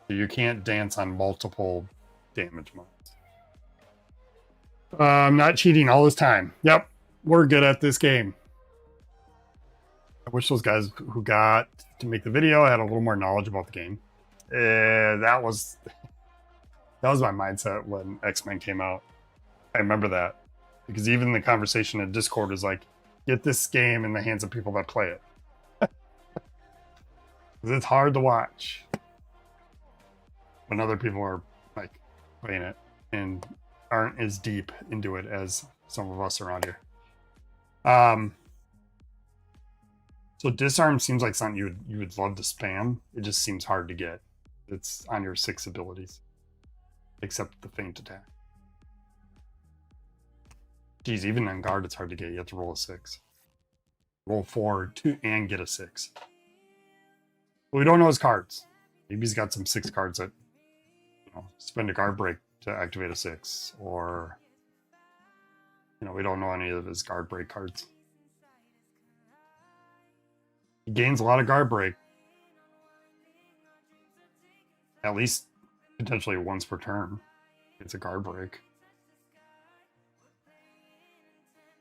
So you can't dance on multiple damage modes. I'm not cheating all this time. Yep, we're good at this game. I wish those guys who got to make the video had a little more knowledge about the game. That was my mindset when X-Men came out. I remember that because even the conversation in Discord is like, get this game in the hands of people that play it. Because it's hard to watch when other people are like playing it and aren't as deep into it as some of us around here. So disarm seems like something you would love to spam. It just seems hard to get. It's on your 6 abilities, except the feint attack. Geez, even En Garde, it's hard to get. You have to roll a 6, roll 4, 2, and get a 6. But we don't know his cards. Maybe he's got some 6 cards that, spend a guard break to activate a 6, or we don't know any of his guard break cards. He gains a lot of guard break, at least potentially once per turn. It's a guard break.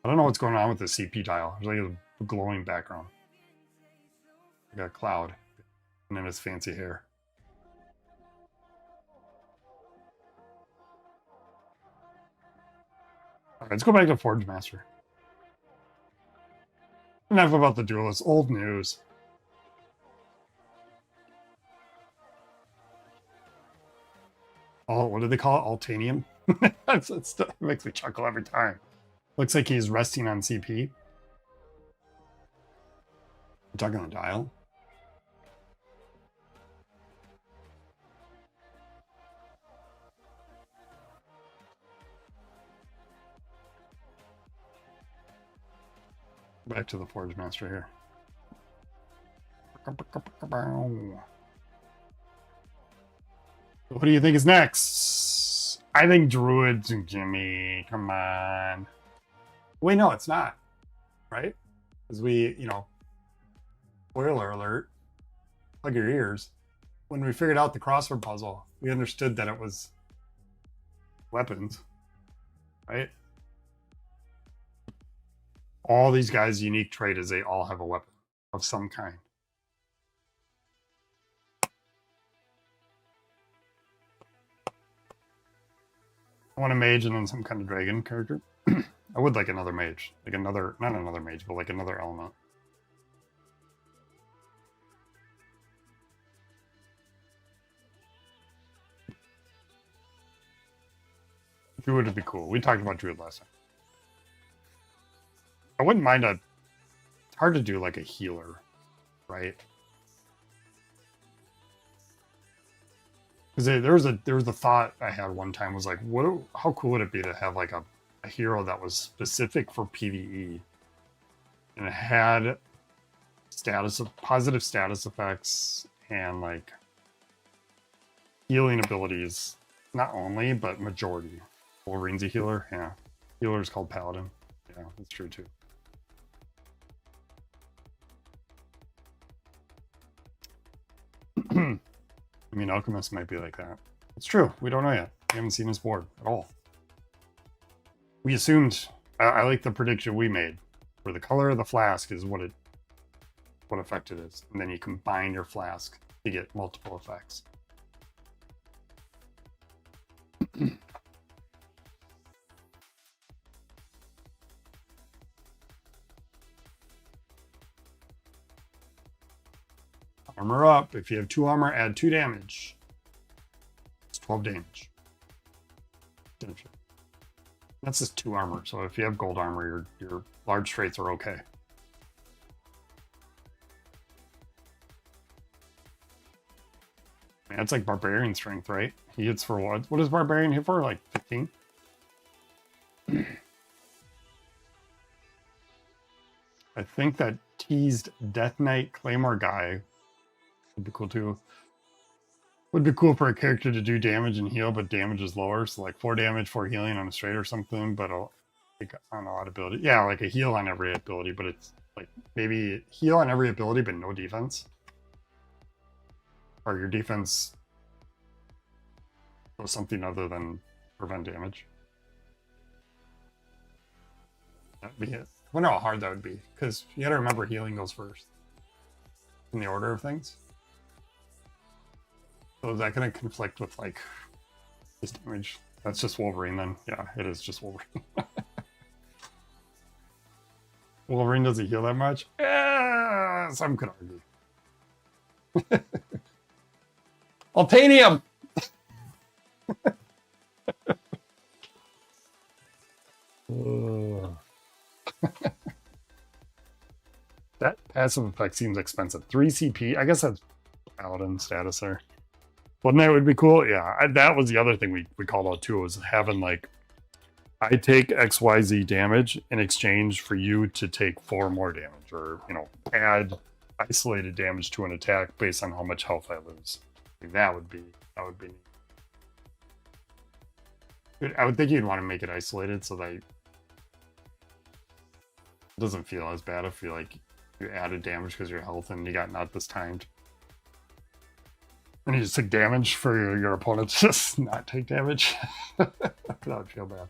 I don't know what's going on with the CP dial. There's like a glowing background. I got a cloud, and then his fancy hair. All right, let's go back to Forgemaster. Enough about the Duelist. Old news. Oh, what do they call it? Altanium? It makes me chuckle every time. Looks like he's resting on CP. I'm talking the dial. Back to the Forgemaster here. What do you think is next? I think Druids and Jimmy. Come on. Wait, no, it's not. Right? Because we, spoiler alert, plug your ears. When we figured out the crossword puzzle, we understood that it was weapons. Right? All these guys' unique trait is they all have a weapon of some kind. I want a mage and then some kind of dragon character. I would like another mage. Like another, not another mage, but like another element. Druid would be cool. We talked about Druid last time. I wouldn't mind it's hard to do like a healer, right? Because there was a thought I had one time was like, how cool would it be to have like a hero that was specific for PvE and it had positive status effects and like healing abilities, not only but majority. Wolverine's a healer, yeah. Healer is called Paladin, yeah, that's true too. I mean, Alchemist might be like that. It's true. We don't know yet. We haven't seen his board at all. We assumed. I like the prediction we made, where the color of the flask is what effect it is, and then you combine your flask to get multiple effects. Armor up. If you have 2 armor, add 2 damage. It's 12 damage. That's just 2 armor. So if you have gold armor, your large traits are okay. Man, it's like barbarian strength, right? He hits for what? What does barbarian hit for? Like 15? I think that teased Death Knight Claymore guy would be cool too. Would be cool for a character to do damage and heal, but damage is lower. So like 4 damage, 4 healing on a straight or something, but like on a lot of ability. Yeah, like a heal on every ability, but it's like maybe heal on every ability, but no defense. Or your defense does something other than prevent damage. That'd be it. I wonder how hard that would be, because you gotta remember healing goes first in the order of things. So is that going to conflict with like this damage? That's just Wolverine then. Yeah, it is just Wolverine. Wolverine doesn't heal that much? Yeah, some could argue. Altanium! That passive effect seems expensive. 3 CP. I guess that's Paladin status there. Wouldn't that would be cool? Yeah, that was the other thing we called out too, was having like, I take XYZ damage in exchange for you to take 4 more damage, or add isolated damage to an attack based on how much health I lose. Like, that would be neat. I would think you'd want to make it isolated so that it doesn't feel as bad if you you added damage because your health and you got not this timed. And you just took damage for your opponent to just not take damage. That would feel bad.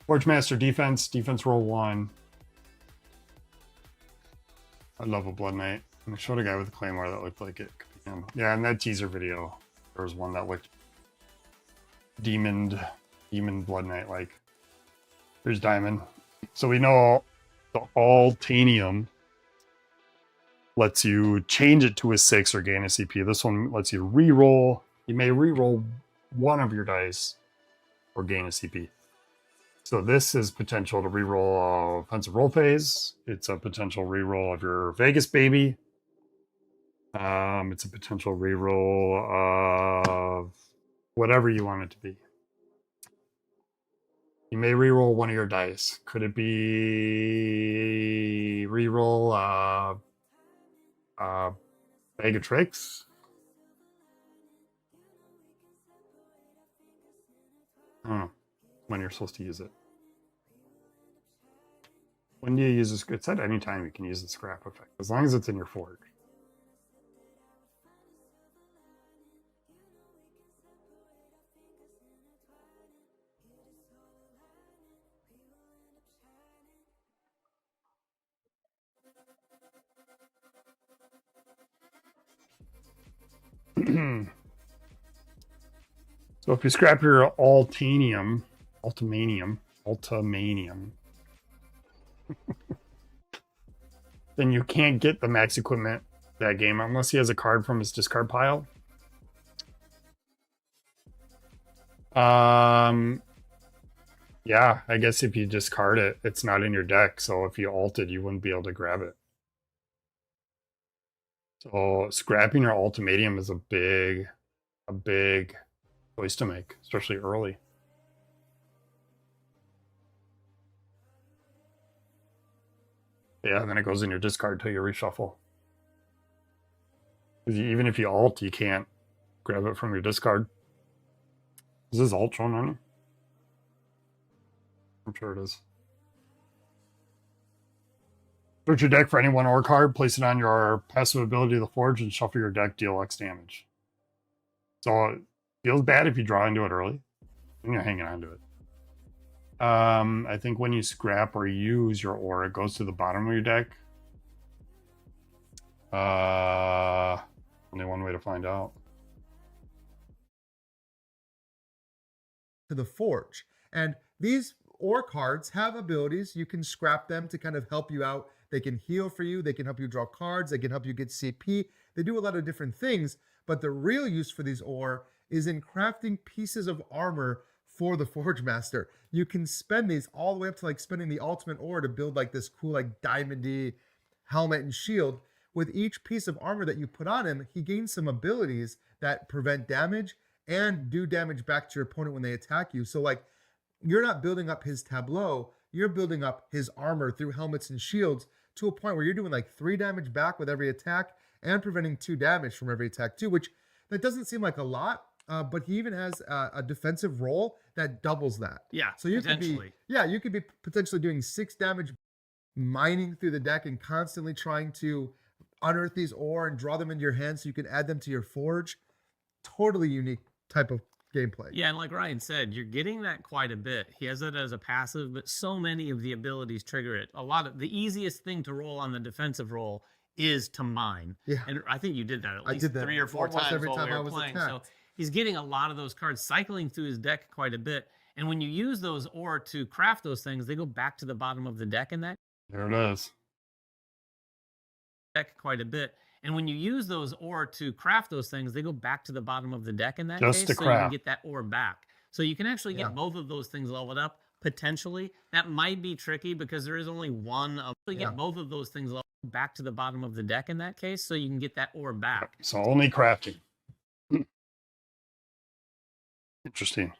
Forgemaster defense roll 1. I love a Blood Knight. And I showed a guy with a Claymore that looked like it could be him. Yeah, in that teaser video, there was one that looked demon Blood Knight like. There's Diamond. So we know the Altanium lets you change it to a 6 or gain a CP. This one lets you re-roll. You may re-roll one of your dice or gain a CP. So this is potential to re-roll offensive roll phase. It's a potential re-roll of your Vegas baby. It's a potential re-roll of whatever you want it to be. You may reroll one of your dice. Could it be reroll bag of tricks? When you're supposed to use it. When do you use this? It said anytime you can use the scrap effect, as long as it's in your forge. So if you scrap your ultimanium, then you can't get the max equipment that game unless he has a card from his discard pile. Yeah, I guess if you discard it, it's not in your deck. So if you ulted, you wouldn't be able to grab it. So scrapping your ultimatum is a big choice to make, especially early. Yeah, then it goes in your discard till you reshuffle. Even if you ult, you can't grab it from your discard. Is this ult shown on you? I'm sure it is. Search your deck for any one ore card, place it on your passive ability of the forge, and shuffle your deck, deal X damage. So it feels bad if you draw into it early, and you're hanging on to it. I think when you scrap or use your ore, it goes to the bottom of your deck. Only one way to find out. To the forge. And these ore cards have abilities. You can scrap them to kind of help you out. They can heal for you. They can help you draw cards. They can help you get CP. They do a lot of different things. But the real use for these ore is in crafting pieces of armor for the Forgemaster. You can spend these all the way up to like spending the ultimate ore to build like this cool like diamondy helmet and shield. With each piece of armor that you put on him, he gains some abilities that prevent damage and do damage back to your opponent when they attack you. So like you're not building up his tableau, you're building up his armor through helmets and shields to a point where you're doing like 3 damage back with every attack and preventing 2 damage from every attack too, which that doesn't seem like a lot. But he even has a defensive role that doubles that. Yeah, so you could be potentially doing 6 damage mining through the deck and constantly trying to unearth these ore and draw them into your hand so you can add them to your forge. Totally unique type of gameplay. Yeah, and like Ryan said, you're getting that quite a bit. He has it as a passive, but so many of the abilities trigger it. A lot of the easiest thing to roll on the defensive roll is to mine. Yeah, and I think you did that at least 3 or 4 times every while time we I were was playing. attacked. So he's getting a lot of those cards cycling through his deck quite a bit. And when you use those ore to craft those things, they go back to the bottom of the deck in that. There it is. Deck quite a bit. And when you use those ore to craft those things, they go back to the bottom of the deck in that Just case, to so you craft. can get that ore back. So you can actually get both of those things leveled up, potentially. That might be tricky because there is only one of get both of those things leveled back to the bottom of the deck in that case, so you can get that ore back. So only crafting. Interesting.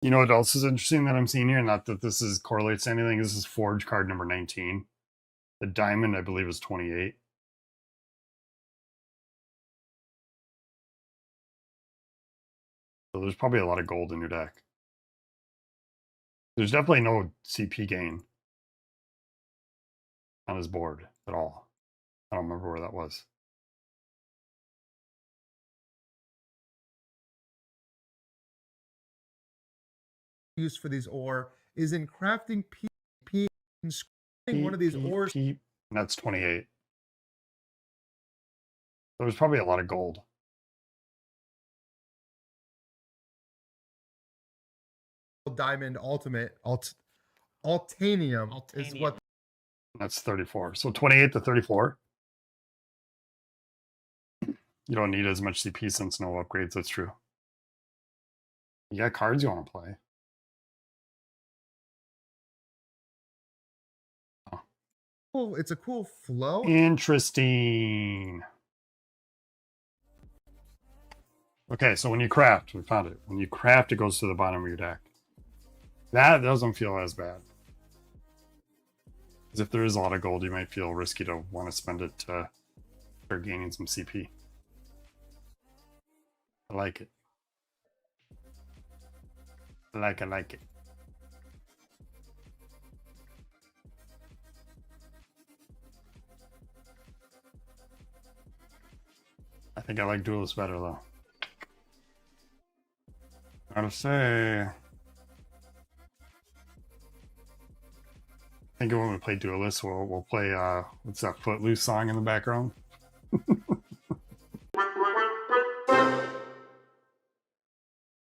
You know what else is interesting that I'm seeing here? Not that this is correlates to anything. This is Forge card number 19. The diamond, I believe, is 28. So there's probably a lot of gold in your deck. There's definitely no CP gain on his board at all. I don't remember where that was. Use for these ore is in crafting PP and scraping one of these ores. And that's 28. There's probably a lot of gold. Diamond ultimate Altanium is what. That's 34. So 28 to 34. You don't need as much CP since no upgrades. That's true. You got cards you want to play. Oh, it's a cool flow. Interesting. Okay, so when you craft, we found it. When you craft, it goes to the bottom of your deck. That doesn't feel as bad. Because if there is a lot of gold, you might feel risky to want to spend it to start gaining some CP. I like it. I like it. I think I like Duelist better though. Gotta say, I think when we play Duelist, we'll play what's that Footloose song in the background?